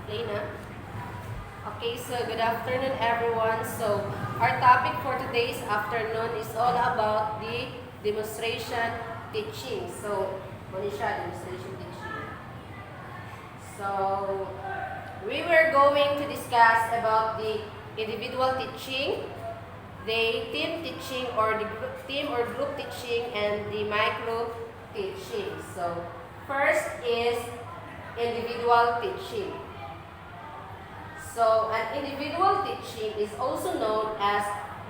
Play na. Okay, so good afternoon everyone. So our topic for today's afternoon is all about the demonstration teaching. So, ano siya, demonstration teaching. So, we were going to discuss about the individual teaching, the team teaching or the team or group teaching, and the micro teaching. So, first is individual teaching. So, an individual teaching is also known as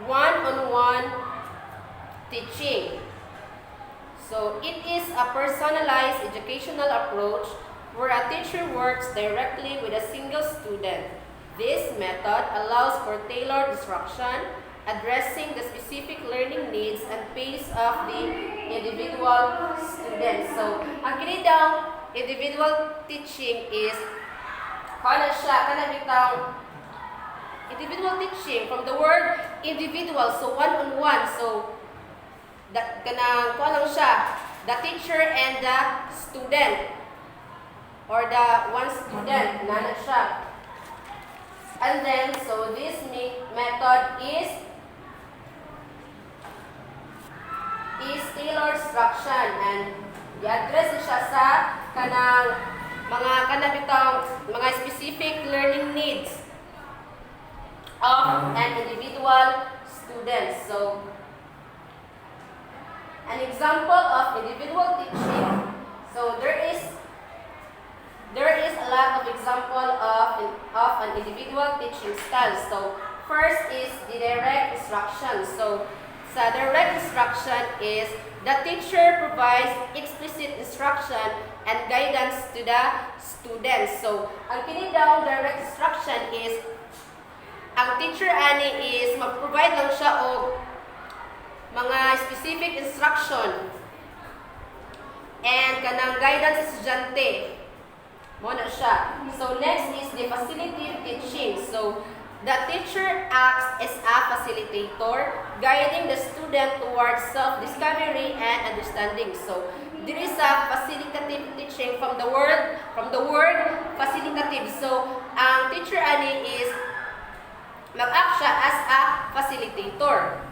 one-on-one teaching. So, it is a personalized educational approach where a teacher works directly with a single student. This method allows for tailored instruction, addressing the specific learning needs and pace of the individual student. So, ang kini daw individual teaching is individual teaching from the word individual, so one-on-one. So, lang siya, the teacher and the student, or the one student, na siya. And then, so this method is tailored instruction, and i-address siya sa kanang mga specific learning needs of an individual student. So, an example of individual teaching. So, there is a lot of example of an individual teaching style. So, first is the direct instruction. So, sa direct instruction is the teacher provides explicit instruction and guidance to the students. So, ang kini daw direct instruction is ang teacher ani is mag-provide lang siya og mga specific instruction and kanang guidance sa estudyante. Mo na siya. So, next is the facilitative teaching. So, the teacher acts as a facilitator, guiding the student towards self-discovery and understanding. So, there is a facilitative teaching from the word facilitative. So, ang teacher ani is mag-act siya as a facilitator.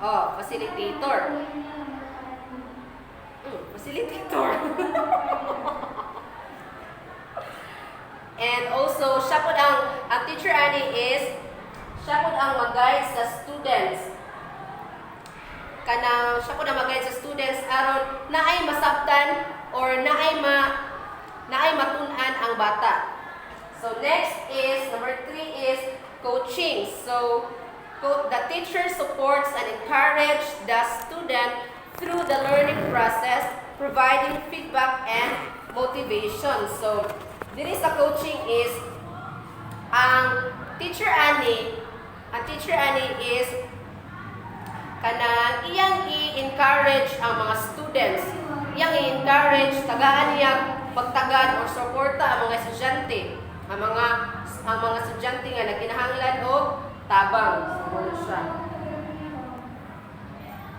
Facilitator. Facilitator. And also, siya po ang teacher ani is siya po ang mag-guide sa students. Siya po na mag-guide sa students aron naay masabtan or naay matun-an ang bata. So next is number 3 is coaching. So the teacher supports and encourages the student through the learning process, providing feedback and motivation. So diri sa coaching is ang teacher ani is kanang iyang i-encourage ang mga students. Iyang i-encourage tagaan niya pagtagad or suporta ang mga estudyante. Ang mga estudyante nga nagkinahanglan og tabang.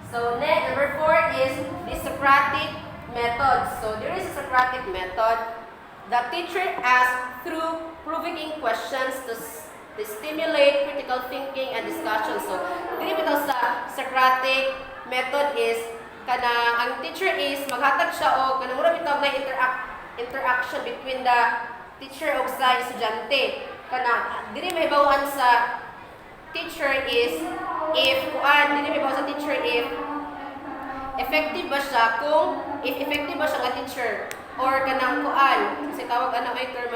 So next, number 4 is the Socratic method. So there is a Socratic method. The teacher asks through provoking questions to stimulate critical thinking and discussion. So, dili bitaw sa Socratic method is ang teacher is maghatag siya og kanang mura bitaw na interaction between the teacher ug sa estudyante. Dili mahibawan sa teacher is if effective ba siya nga teacher. Or kanang kasi tawag term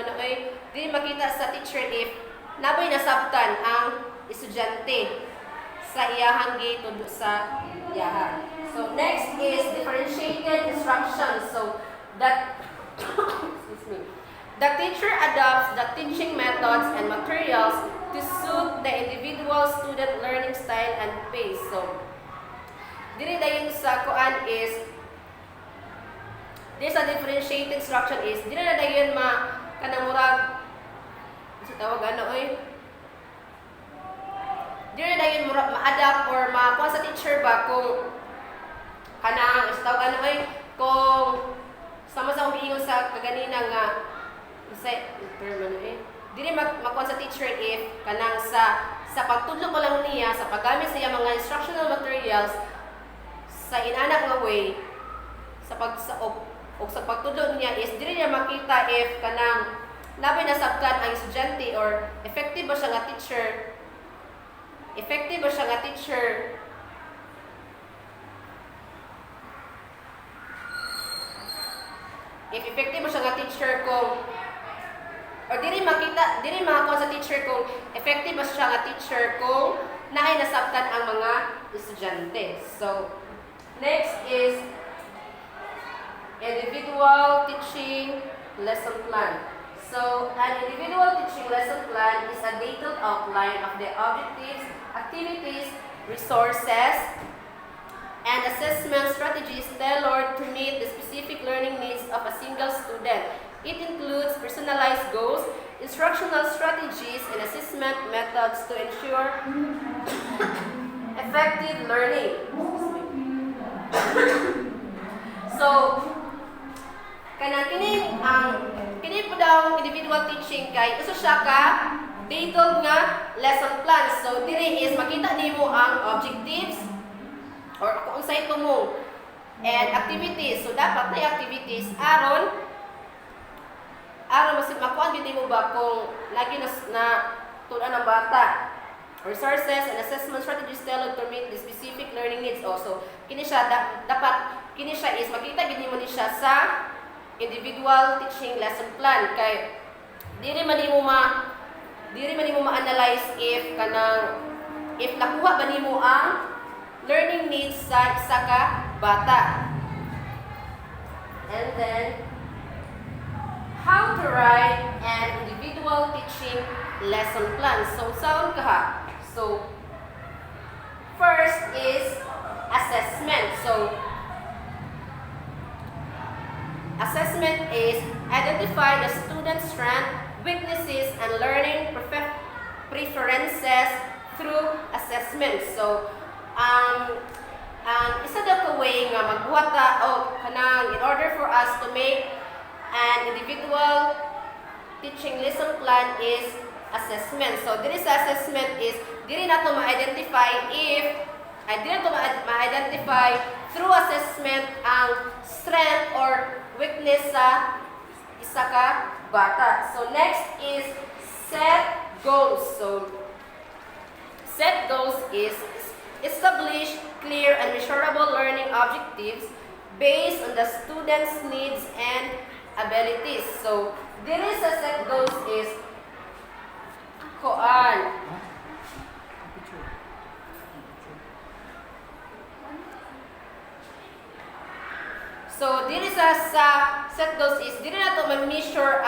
dili makita sa teacher if naboy nasabtan ang estudyante sa iyahang gitudo sa iyaha. So next is differentiated instruction. So that the teacher adopts the teaching methods and materials to suit the individual student learning style and pace. So dili dayon sa is there's a differentiated instruction is dili na dayon kanang murag tawag dili na dayon murag ma-adapt or makuha sa teacher ba kung kanang tawag kung sama sa umiingon sa kaganina nga Say term ano dili makuha sa teacher if kanang sa pagtudlo pa lang niya sa paggamit sa iyang mga instructional materials sa inanak nga way sa sa pagtudlo niya is dili niya makita if kanang labi na sabtan ang estudyante or effective ba siya nga teacher if effective ba siya nga teacher kung or dili makakuha sa teacher kung effective ba siya nga teacher kung naay nasabtan ang mga estudyante. So, next is individual teaching lesson plan. So, an individual teaching lesson plan is a detailed outline of the objectives, activities, resources, and assessment strategies tailored to meet the specific learning needs of a single student. It includes personalized goals, instructional strategies, and assessment methods to ensure effective learning. So, kini po daw individual teaching kay usa siya ka detailed nga lesson plan. So, diri is makita nimo ang objectives or kung unsay ito mo and activities. So, dapat na activities aron makuha gid mo ba kung lagi na tunan ng bata. Resources and assessment strategies tailored to meet the specific learning needs also. Kini siya is makita gid nimo ni siya sa individual teaching lesson plan kay diri man nimo ma-analyze if nakuha ba nimo ang learning needs sa isa ka bata. And then how to write an individual teaching lesson plan. So, sound ka ha. So, first is assessment. So, assessment is identify the student's strengths, weaknesses, and learning preferences through assessment. So, isa daw ka way nga magbuhata in order for us to make an individual teaching lesson plan is assessment. So, diri sa assessment is diri na to ma-identify through assessment ang strength or weakness sa isa ka bata. So, next is set goals. So, set goals is establish clear and measurable learning objectives based on the student's needs and abilities. So, diri sa set goals is So, diri sa set goals is diri na to ma-measure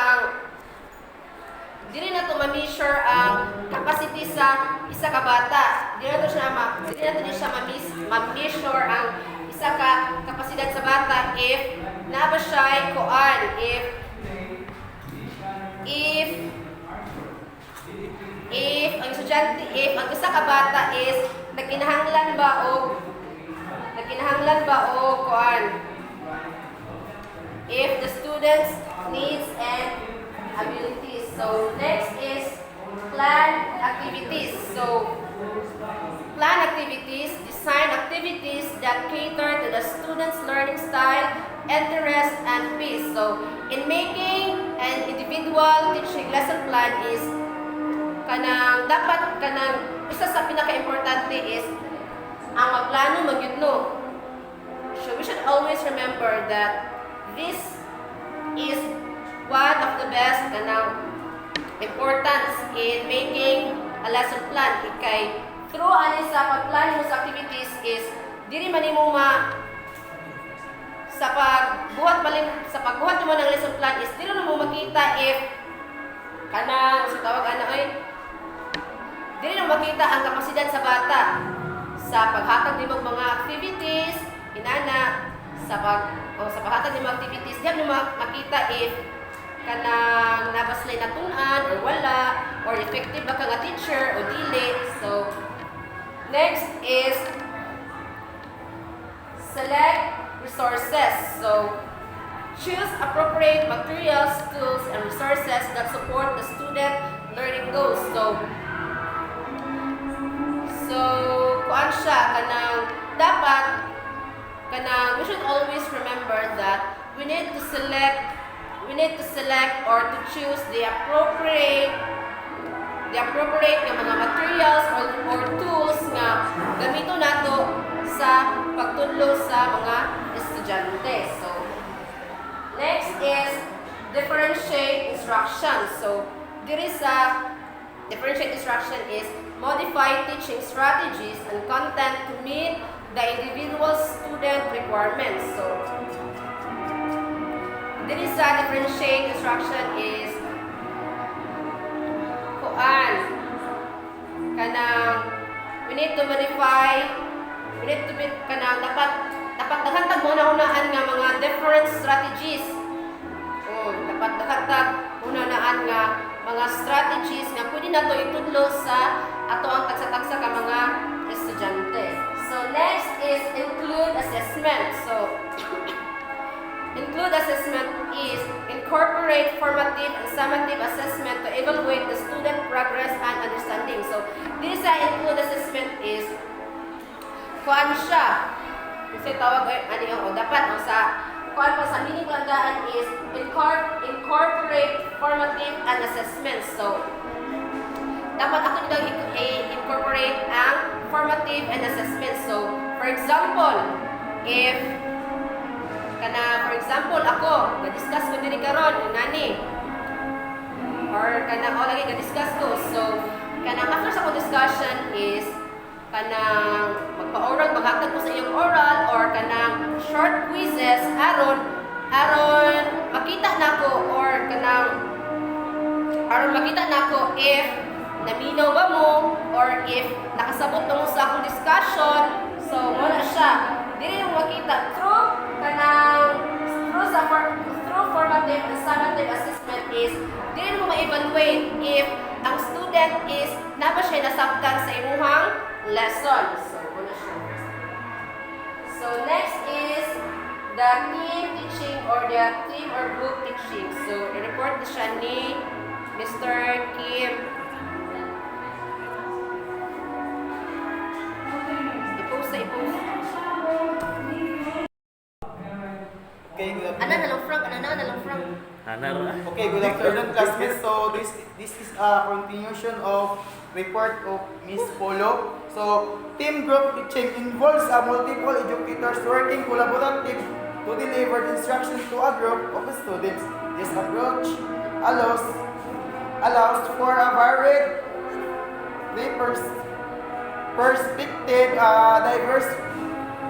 ang capacity sa isa ka bata. Diri na to siya ma-measure ang isa ka kapasidad sa bata if na ba siya if ang estudyante ang isa ka bata is nagkinahanglan ba o if the students needs and abilities. So next is plan activities. So plan activities, design activities that cater to the student's learning style, interest, and pace. So in making an individual teaching lesson plan is isa sa pinaka-importante is ang magplano magyudno. So we should always remember that this is one of the best importance in making a lesson plan. Kay through sa pagplano mo sa activities is diri man nimo sa pagbuhat mo ng lesson plan is dili mo makita if dili mo makita ang kapasidad sa bata sa paghatag nimo mga activities sa paghatag nimo activities diyan mo makita if nabaslay na tunan or wala or effective ba ka nga teacher o dili. So next is select resources. So Choose appropriate materials, tools, and resources that support the student learning goals. So kuan siya kanang dapat we should always remember that we need to select or to choose the appropriate nga mga materials or tools nga gamito nato sa pagtudlo sa mga estudyante. So next is differentiate instruction. So diri sa differentiate instruction is modify teaching strategies and content to meet the individual student requirements. So diri sa differentiate instruction is we need to modify, dapat daghantag una-unaan nga mga different strategies. Dapat daghantag una-unaan nga mga strategies nga pwede nato itudlo sa ato ang tagsa-tagsa ka mga estudyante. So next is include assessment. So include assessment is incorporate formative and summative assessment to evaluate the student progress and understanding. So this include assessment is kuan siya. Kasi tawag dapat sa kuan pa sa meaning landaan is incorporate formative and assessment. So dapat ako nito incorporate ang formative and assessment. So for example, ako ga-discuss ko diri karon nani or lagi ga-discuss ko. So after sa discussion is magpa-oral, maghatag ko sa iyong oral or short quizzes aron makita nako if naminaw ba mo or if nakasabot na mo sa akong discussion. So wala siya dili mo makita through formative and summative assessment is dili mo ma-evaluate if ang student is na ba siya nasabtan sa imuhang lesson. So wala siya. So next is the team teaching or the team or group teaching. So i-report na siya ni Mr. Kim. I-post. Okay, good afternoon. Nalang Frank. Okay, good afternoon, classmates. So this is a continuation of report of Miss Polo. So team group teaching involves multiple educators working collaborative to deliver instruction to a group of students. This approach allows for a varied perspective,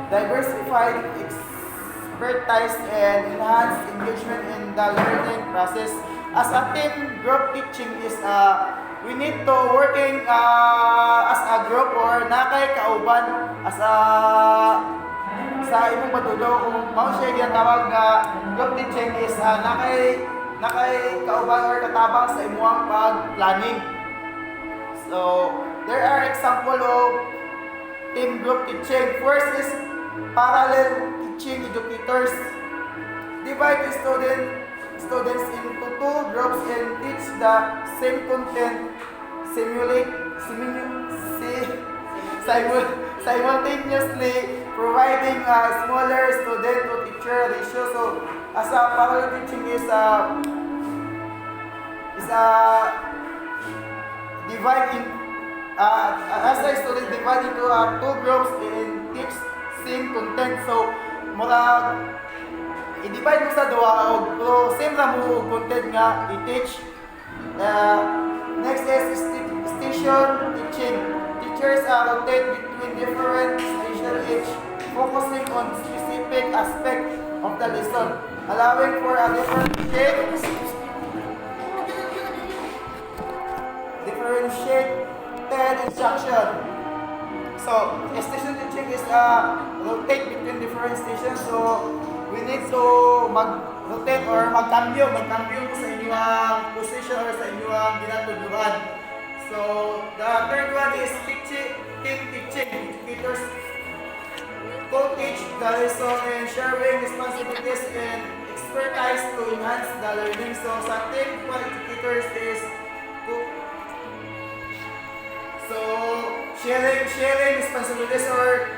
diversified expertise and enhanced engagement in the learning process. As a team group teaching is we need to working as a group or nakay kauban as sa imong patudo kung mao siya ginatawag nga group teaching is nakay kauban or katabang sa imong pag-planning. So there are example of team group teaching. First is parallel teaching educators. Divide students into two groups and teach the same content simultaneously, providing a smaller student to teacher ratio. So as a parallel teaching is divide in as a student divide into two groups and teach same content. So i-divide mo sa duha o same ra mo content nga i-teach. Next is station teaching. Teachers rotate between different station each, focusing on specific aspect of the lesson, allowing for a differentiated instruction. So station teaching is rotate between different stations. So we need to mag-rotate or magkambyo sa inyong position or sa inyong ginatuluhan. So the third one is team teaching. Educators co-teach the lesson and sharing responsibilities and expertise to enhance the learning. So sa team educators is to so sharing responsibilities or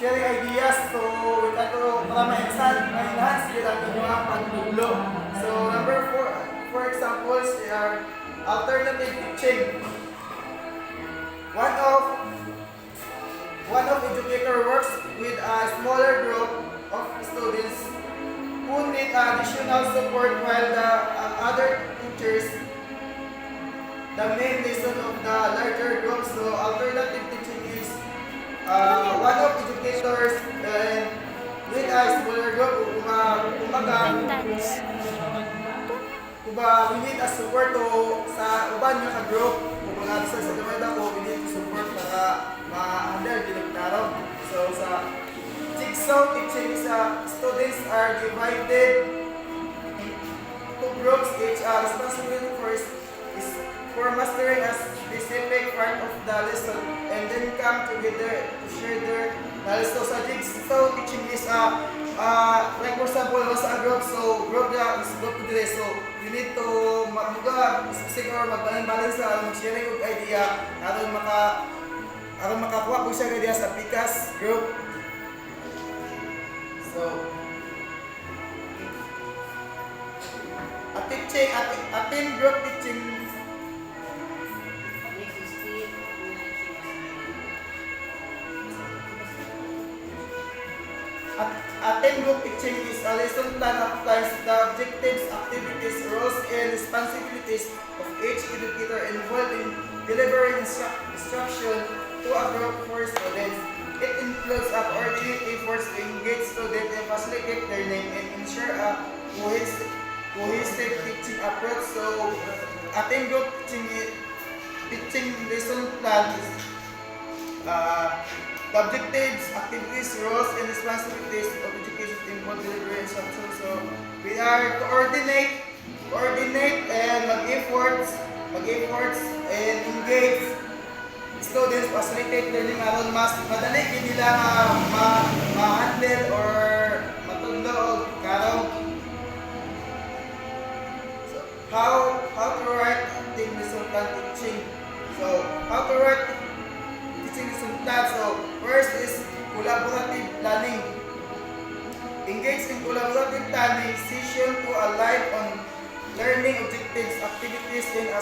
sharing ideas so we can to para ma-enhance yun ang inyong pagtudlo. So number 4, for examples are alternative teaching. One of educator works with a smaller group of students who need additional support while the other teachers the main lesson of the larger group. So alternative teaching is one of educators with a smaller group we need a support to sa uban nga ka group kumbaga sa gamay ko we need support para ma-handle dinagtaraw. So sa jigsaw teaching students are divided into groups. Each responsibility is for mastering a specific part of the lesson and then come together to share their knowledge. So sa jigsaw teaching is like for example sa group, so group is group today, so you need to magmuga specific or magbalance sa mag-sharing of idea aron makakuha ko siya idea sa PICAS group. So a team group teaching team group teaching is a lesson plan applies the objectives, activities, roles, and responsibilities of each educator involved in delivering instruction to a group for students. It includes coordinated efforts to engage students and facilitate learning and ensure a cohesive teaching approach. So, a team group teaching lesson plan is the objectives, activities, roles, and responsibilities of education involved delivery instruction. So we are coordinate and mag-efforts and engage students, facilitate learning aron mas madali gid nila ma-handle or matudlo og karong. So how to write team lesson plan teaching. So how to write teaching lesson plan. So first is collaborative planning. Engage in collaborative planning session to align on learning objectives, activities, and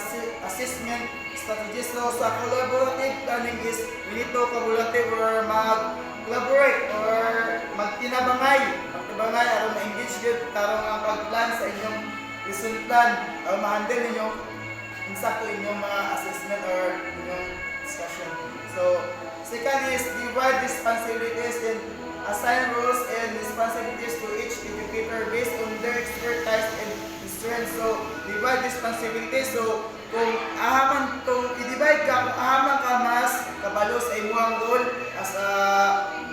assessment strategies. So sa collaborative planning is we need to collaborative or mag-collaborate or magtinabangay aron ma-engage gyud tarong ang pag-plan sa inyong lesson plan o ma-handle ninyo insakto inyong mga assessment or inyong discussion. So second is divide responsibilities and assign roles and responsibilities to each educator based on their expertise and strengths. So divide responsibilities. So kung i-divide ka, kung ahaman ka mas kabalo sa imuhang role as a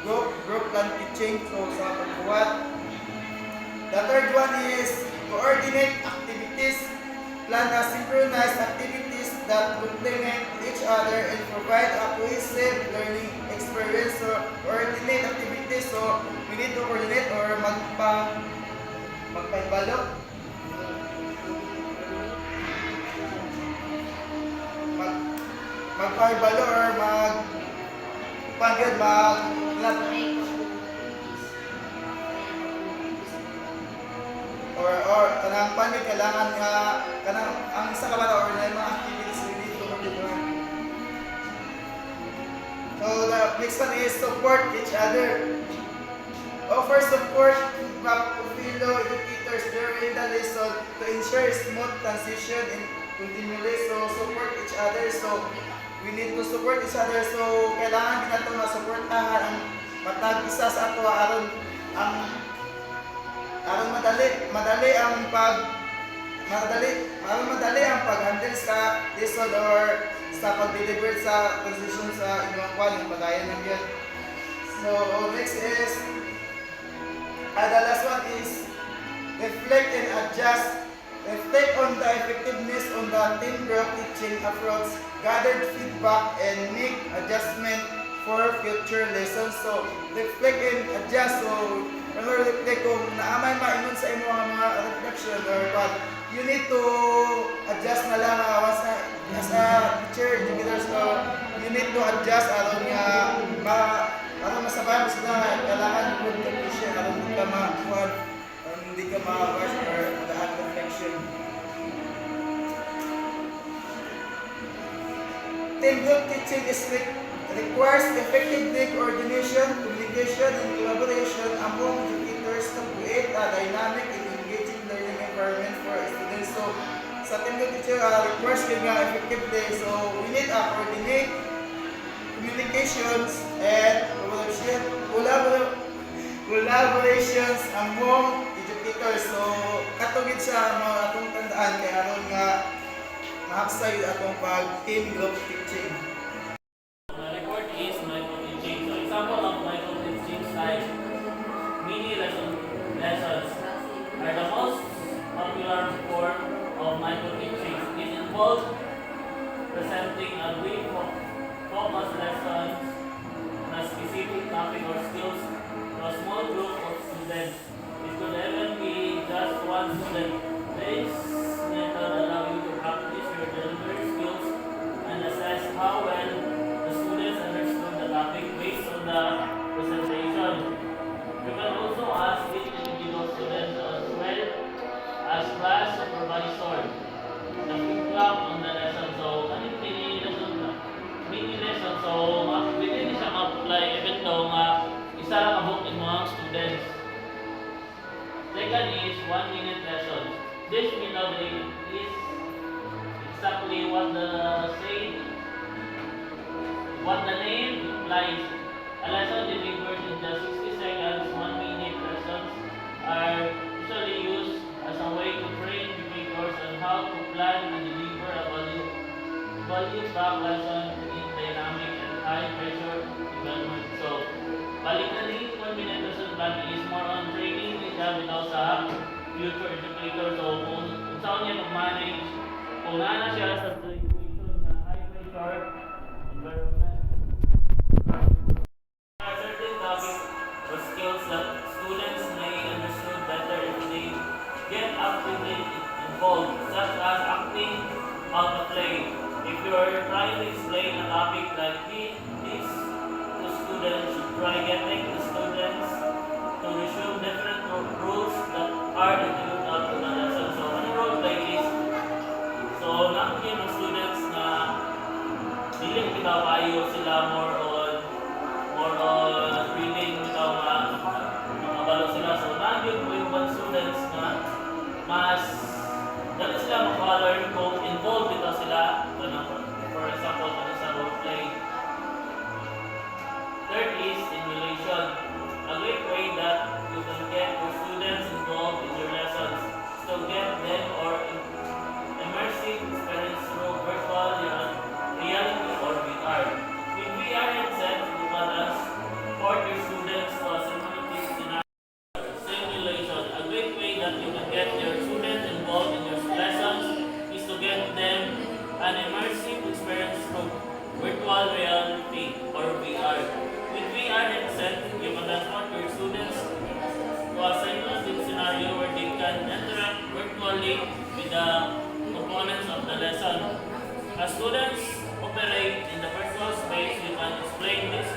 group plan teaching. So sa pagbuhat. The third one is coordinate activities. Plan a synchronized activities that complement each other and provide a cohesive learning experience. So coordinate activities. So we need to coordinate or magpaibalo. Magpaibalo or or kanang panig kailangan nga kanang ang isa ka ba or na mga activities we need to coordinate. So the next one is support each other. Offer support fellow educators during the lesson to ensure smooth transition and continually. So support each other. So we need to support each other. So kailangan din nato masuportahan ang matag isa sa ato aron madali ang pag-handle sa lesson or sa pag-deliver sa transition sa inyong kwalong pagayan ng yan. So next is the last one is reflect and adjust. Reflect on the effectiveness on the team group teaching approach, gathered feedback, and make adjustment for future lessons. So reflect and adjust. So reflect kung naamay maingon sa imo ang mga reflection or what, you need to adjust na lang once na as a teacher educator, so you need to adjust aron nga aron masabayan mo sila nga kailangan good condition aron hindi ka makuhan aron hindi ka ma-wash or magahan reflection. Teamwork teaching requires effective coordination, communication, and collaboration among educators to create a dynamic and engaging learning environment for students. So, sa teamwork teaching requires nga effectively. So, we need a coordinate communications and collaborations among educators. So, katugid siya mga atong tandaan kay aron nga mahaksay atong pag-team group teaching. My report is micro teaching. So example of micro teaching like mini lessons are the most popular form of micro teaching. It involves presenting a brief focus lessons on a specific topic or skills to a small group of students. It could even be just one student. This method allows you to practice your delivery skills and assess how well the students understood the topic based on the presentation. You can also ask each individual student as well as class supervisor the feedback on the lesson. So, anong mini lesson? So, pwede siya ma-apply even though isa lang abot in mga students. Second is 1-minute lesson. This method is exactly what the name implies. A lesson delivered in just 60 seconds, 1-minute lessons are usually used as a way to train educators on how to plan and deliver a value-back lesson in dynamic and high-pressure environment. So, balikani, 1-minute lesson plan is more on training niya bitaw sa future educator. So, kung saan niya mag-manage, kung na siya sa situation na high-pressure environment, certain topics or skills that students may understand better if they get actively involved, such as acting out of play. If you are trying to explain a topic like this to students, should try getting the students to resume different rules that are introduced to the lesson. So, ano role play is? So, nakikita ng students na dili bitaw kayo sila more on feeling bitaw makabalo sila. So, nakikita mo yung mga students na mas dali sila mag-learn kung involved bitaw sila. For example, sa role play. Third is simulation. A great way that you can get your students involved in your lessons is to get them or immersive experience through virtual reality or VR. With VR headset, you can support your students to a simulated scenario. Simulation. A great way that you can get your students involved in your lessons is to get them an immersive experience through virtual reality or VR. With VR headset, you can transport your students to a simulated scenario where they can interact virtually with the components of the lesson. As students operate in the virtual space, you can explain these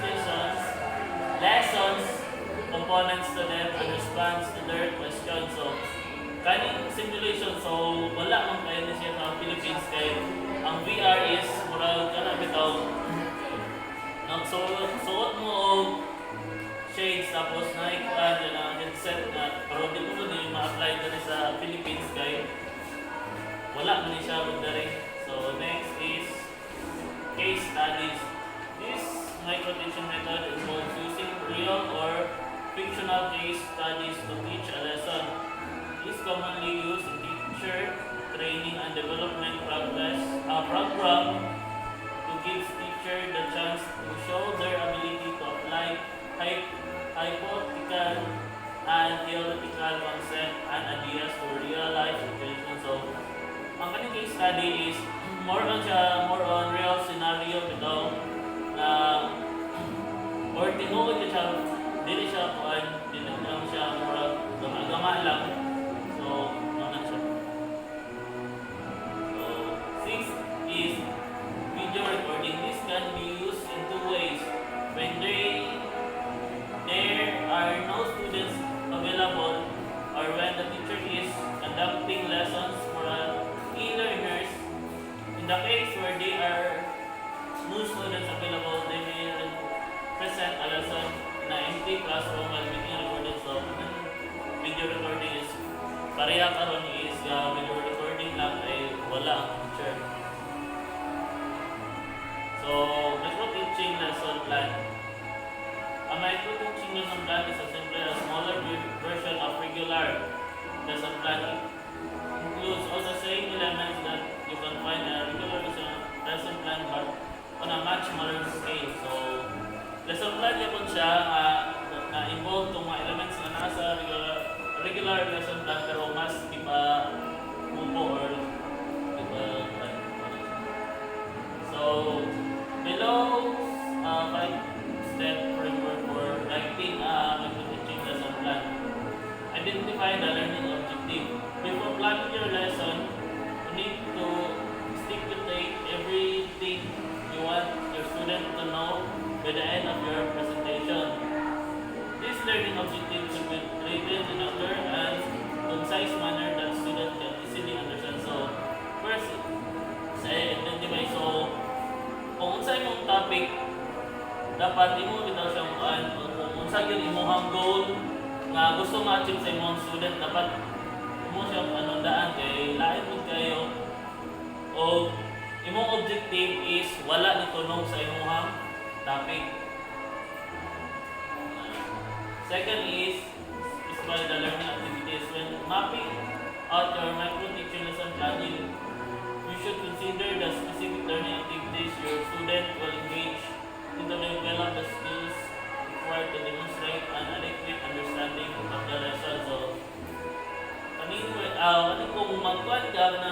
lessons, components to them and respond to their questions. So, kaning simulation, so wala man kayo na siya sa Philippines kay ang VR is murag kana bitaw suot mo og shades tapos naikuan dyan ang headset na pero di ko din ma-apply dyan sa Philippines kay wala man siya magdari. So next is case studies. This micro-teaching method involves using real or fictional case studies to teach a lesson. It is commonly used in teacher training and development program to give teacher the chance to show their ability to apply hypothetical and theoretical concepts and ideas to real life situations. So, ang kaning case study is more on real scenario bitaw na or tinuod siya dili siya kuan dili lang siya murag diya karon is video recording lang ay wala ang teacher. So, micro-teaching lesson plan. A micro-teaching lesson plan is simply a smaller version of regular lesson plan. It includes all the same elements that you can find in a regular lesson plan but on a much smaller scale. So, lesson plan yapon siya na-involve itong mga elements na nasa regular lesson plan pero mas iba bumbo or iba so below 5-step framework for writing a micro-teaching lesson plan. Identify the learning objective. Before planning your lesson, you need to stipulate everything you want your student to know by the end of your presentation. This learning objective should be written in a clear and concise manner that students can easily understand. So, first, sa identify. So, kung unsa imong topic, dapat imo bitaw siyang kung unsa gyud imong goal nga gusto ma-achieve sa imong student, dapat imo siyang anundaan kay lain pud kayo o imong objective is wala ni tunog sa imong topic. Second is by the learning activities. When mapping out your micro-teaching lesson plan, you should consider the specific learning activities your student will engage in to develop the skills required to demonstrate an adequate understanding of the lesson. So, kung magkuhan ka na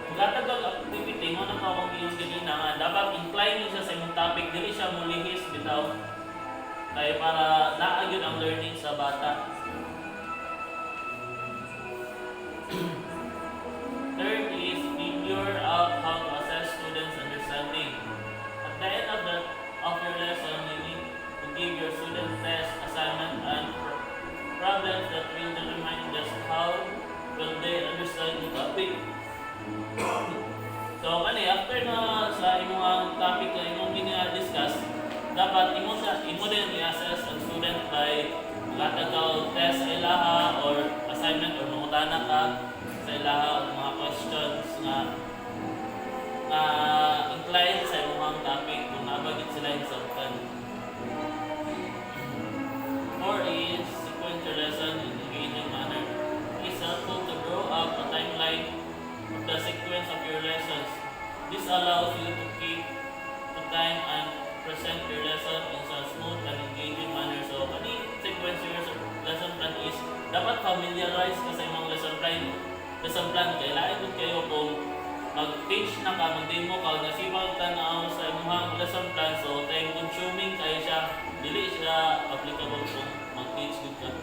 magkatagal activity mo na kawang iyong ganina nga, dapat incline siya sa imong topic, dili siya mulihis bitaw. Kaya para naagyon ang learning sa bata. Third is figure out how to assess students' understanding. At the end of your lesson, you need to give your students tests, assignment, and problems that will determine just how will they understand the topic. So, after na sa imong topic na imong discuss, dapat imo din i-assess ang student by latag test sa ilaha or assignment or mangutana ka sa ilaha o mga questions nga incline sa imong topic kung nabagit sila yung sabtan. 4 is sequence your lesson in engaging manner. It is helpful to draw up a timeline of the sequence of your lessons. This allows you to keep to time and present your lesson in a smooth and engaging manner. So, sequence your lesson plan is dapat familiarize ka sa imong lesson plan. Kailangan din kayo kung mag-teach na ka, mag-demo ka, nasibag ka na sa imong lesson plan. So, time consuming kayo siya, dili siya applicable kung mag-teach ka.